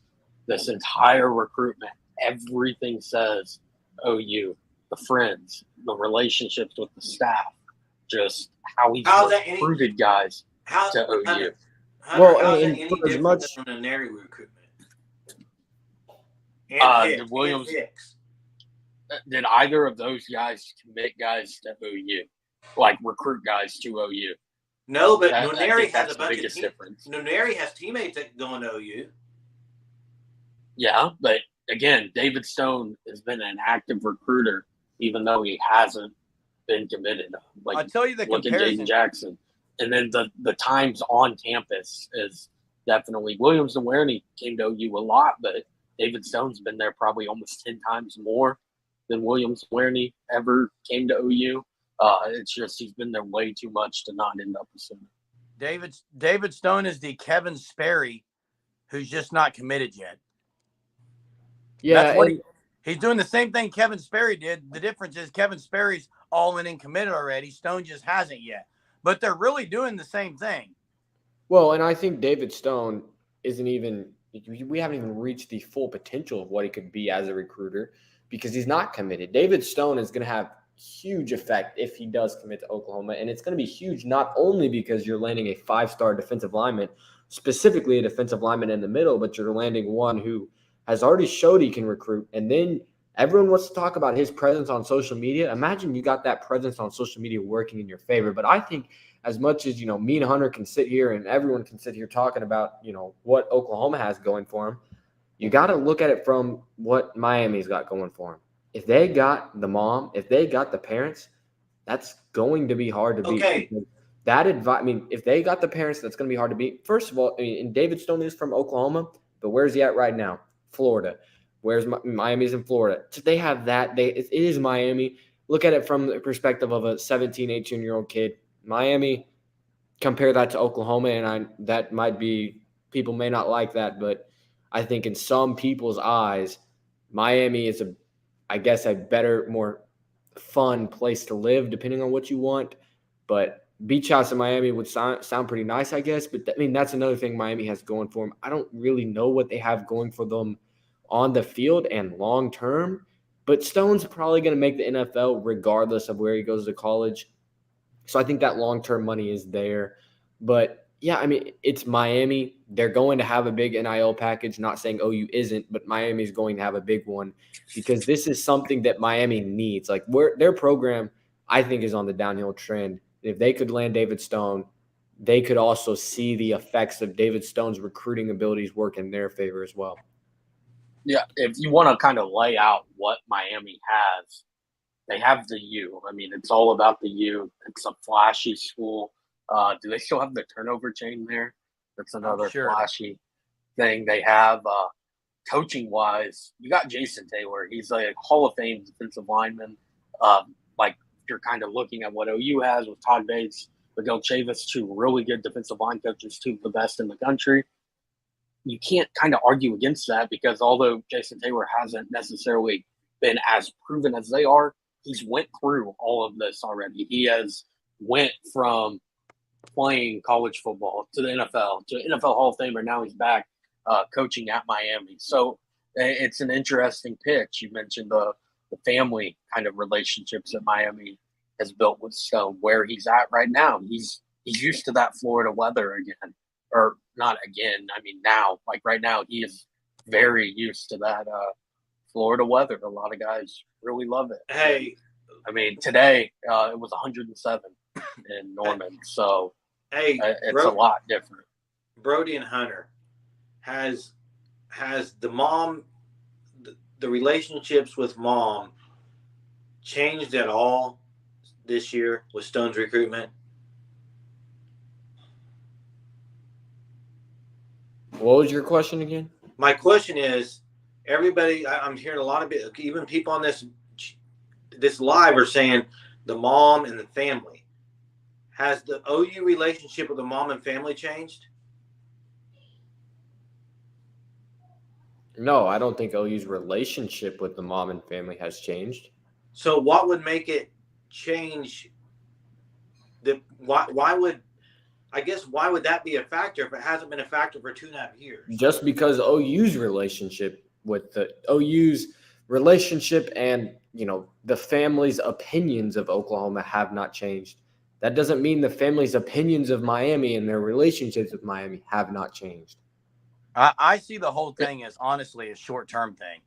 this entire recruitment, everything says OU, the friends, the relationships with the staff, just how he's recruited guys to OU. Well, how's that any different than a Nary recruitment? Did Williams? Did either of those guys commit guys to OU, like recruit guys to OU? No, but Nary has a bunch of difference. Nary has teammates that go into OU. Yeah, but again, David Stone has been an active recruiter, even though he hasn't been committed. Like, I'll tell you the look comparison. at Jaden Jackson. And then the times on campus is definitely Williams and Werney came to OU a lot, but David Stone's been there probably almost 10 times more than Williams and Werney ever came to OU. It's just he's been there way too much to not end up a Sooner. David Stone is the Kevin Sperry who's just not committed yet. Yeah, that's what he's doing the same thing Kevin Sperry did. The difference is Kevin Sperry's all in and committed already. Stone just hasn't yet. But they're really doing the same thing. Well, and I think David Stone isn't even – we haven't even reached the full potential of what he could be as a recruiter because he's not committed. David Stone is going to have huge effect if he does commit to Oklahoma, and it's going to be huge not only because you're landing a 5-star defensive lineman, specifically a defensive lineman in the middle, but you're landing one who has already showed he can recruit, and then everyone wants to talk about his presence on social media. Imagine you got that presence on social media working in your favor. But I think as much as, me and Hunter can sit here and everyone can sit here talking about, what Oklahoma has going for him, you got to look at it from what Miami's got going for him. If they got the mom, if they got the parents, that's going to be hard to beat. Okay. If they got the parents, that's going to be hard to beat. First of all, and David Stone is from Oklahoma, but where's he at right now? Florida. Where's Miami's in Florida? So they have that. It is Miami. Look at it from the perspective of a 17, 18-year-old kid. Miami, compare that to Oklahoma, and that might be – people may not like that, but I think in some people's eyes, Miami is a better, more fun place to live depending on what you want. But beach house in Miami would sound pretty nice, I guess. But, that's another thing Miami has going for them. I don't really know what they have going for them on the field and long term, but Stone's probably going to make the NFL regardless of where he goes to college. So I think that long-term money is there. But yeah, it's Miami. They're going to have a big NIL package, not saying OU isn't, but Miami's going to have a big one because this is something that Miami needs. Like their program, I think, is on the downhill trend. If they could land David Stone, they could also see the effects of David Stone's recruiting abilities work in their favor as well. Yeah, if you want to kind of lay out what Miami has, they have the U. It's all about the U. It's a flashy school. Do they still have the turnover chain there? That's another flashy thing they have. Coaching-wise, you got Jason Taylor. He's a Hall of Fame defensive lineman. You're kind of looking at what OU has with Todd Bates, Miguel Chavis, 2 really good defensive line coaches, 2 of the best in the country. You can't kind of argue against that because although Jason Taylor hasn't necessarily been as proven as they are, he's went through all of this already. He has went from playing college football to the NFL, to NFL Hall of Famer. Now he's back coaching at Miami. So it's an interesting pitch. You mentioned the family kind of relationships that Miami has built with Stone, where he's at right now. He's used to that Florida weather again. Or not again. Now, right now, he is very used to that Florida weather. A lot of guys really love it. Hey, today it was 107 in Norman, so it's a lot different. Brody and Hunter has the mom, the relationships with mom changed at all this year with Stone's recruitment? What was your question again? My question is, everybody, I'm hearing a lot of it, even people on this live are saying the mom and the family. Has the OU relationship with the mom and family changed? No, I don't think OU's relationship with the mom and family has changed. So what would make it change? Why would that be a factor if it hasn't been a factor for 2.5 years? Just because OU's relationship and the family's opinions of Oklahoma have not changed. That doesn't mean the family's opinions of Miami and their relationships with Miami have not changed. I see the whole thing as honestly a short-term thing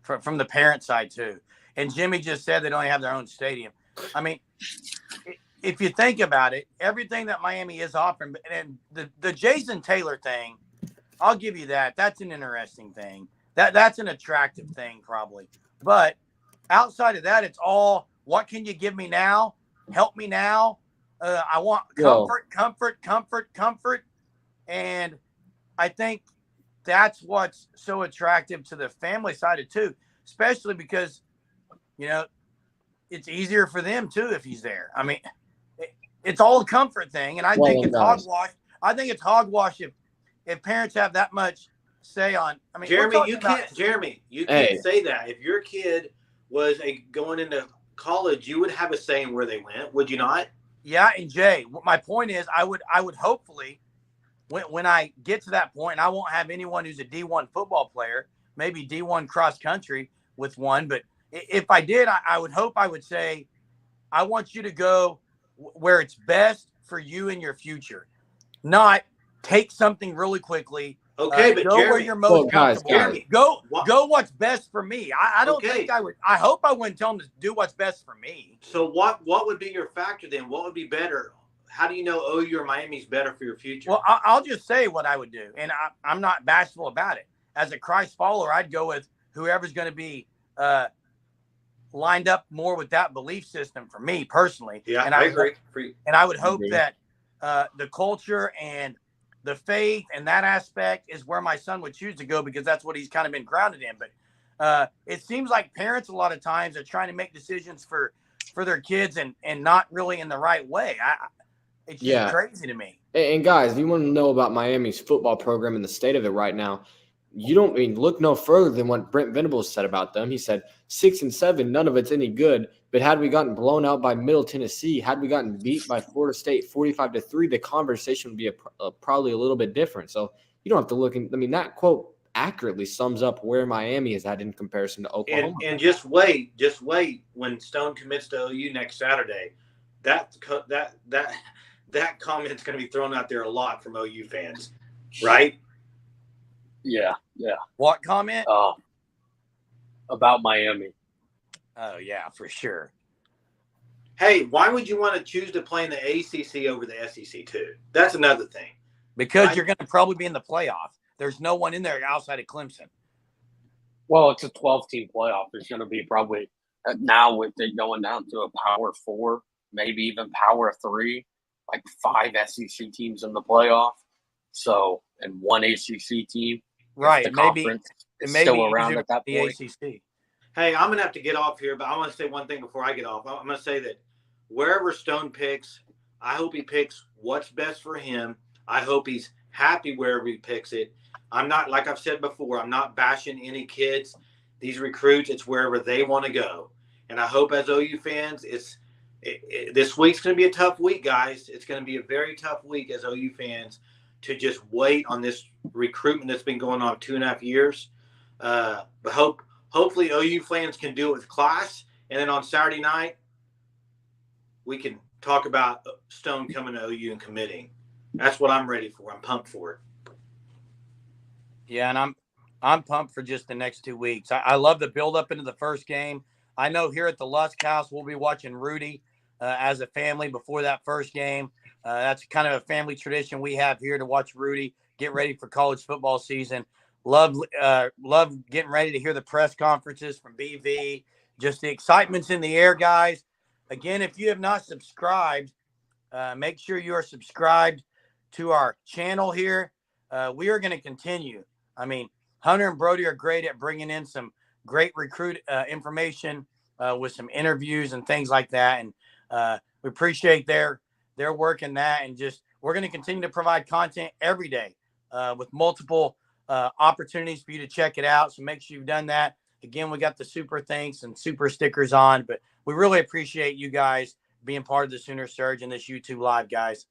from the parent side too. And Jimmy just said they don't have their own stadium. I mean, if you think about it, everything that Miami is offering, and the Jason Taylor thing, I'll give you that. That's an interesting thing. That's an attractive thing probably. But outside of that, it's all, what can you give me now? Help me now. I want comfort. And I think that's what's so attractive to the family side of too, especially because, it's easier for them too if he's there. I mean, it's all a comfort thing, and I think it's hogwash. I think it's hogwash if parents have that much say on. I mean, Jeremy, you can't say that. If your kid was going into college, you would have a say in where they went, would you not? Yeah, and Jay, my point is, I would hopefully, when I get to that point, and I won't have anyone who's a D1 football player, maybe D1 cross country with one, but if I did, I would hope I would say, I want you to go where it's best for you and your future, not take something really quickly. Okay, but go Jeremy, where you're most comfortable. Jeremy, go what's best for me. I don't think I would. I hope I wouldn't tell them to do what's best for me. So what would be your factor then? What would be better? How do you know OU or Miami's better for your future? Well, I'll just say what I would do, and I'm not bashful about it. As a Christ follower, I'd go with whoever's going to be lined up more with that belief system for me personally. Yeah, and I agree. And I would hope that the culture and the faith and that aspect is where my son would choose to go, because that's what he's kind of been grounded in. But it seems like parents a lot of times are trying to make decisions for their kids and not really in the right way. It's just crazy to me. And guys, you want to know about Miami's football program and the state of it right now? You don't look no further than what Brent Venables said about them. He said 6-7, none of it's any good. But had we gotten blown out by Middle Tennessee, had we gotten beat by Florida State 45-3, the conversation would be probably a little bit different. So you don't have to look. That quote accurately sums up where Miami is at in comparison to Oklahoma. And just wait when Stone commits to OU next Saturday. That comment's going to be thrown out there a lot from OU fans, right? Yeah. What comment? About Miami. Oh, yeah, for sure. Hey, why would you want to choose to play in the ACC over the SEC too? That's another thing. Because you're going to probably be in the playoff. There's no one in there outside of Clemson. Well, it's a 12-team playoff. There's going to be probably now with it going down to a Power 4, maybe even Power 3, like 5 SEC teams in the playoff. So, and 1 ACC team. Right. The conference is still around at that point. ACC. Hey, I'm going to have to get off here, but I want to say one thing before I get off. I'm going to say that wherever Stone picks, I hope he picks what's best for him. I hope he's happy wherever he picks it. I'm not, like I've said before, I'm not bashing any kids. These recruits, it's wherever they want to go. And I hope as OU fans, this week's going to be a tough week, guys. It's going to be a very tough week as OU fans to just wait on this recruitment that's been going on 2.5 years. But hopefully OU fans can do it with class. And then on Saturday night, we can talk about Stone coming to OU and committing. That's what I'm ready for. I'm pumped for it. Yeah, and I'm pumped for just the next 2 weeks. I love the build up into the first game. I know here at the Lusk House, we'll be watching Rudy as a family before that first game. That's kind of a family tradition we have here to watch Rudy get ready for college football season. Love getting ready to hear the press conferences from BV. Just the excitement's in the air, guys. again, if you have not subscribed, make sure you are subscribed to our channel here. We are going to continue. I mean, Hunter and Brody are great at bringing in some great recruit information with some interviews and things like that. And we appreciate their work in that. And just we're going to continue to provide content every day with multiple opportunities for you to check it out. So make sure you've done that. Again, we got the super thanks and super stickers on, but we really appreciate you guys being part of the Sooner Surge and this YouTube Live, guys.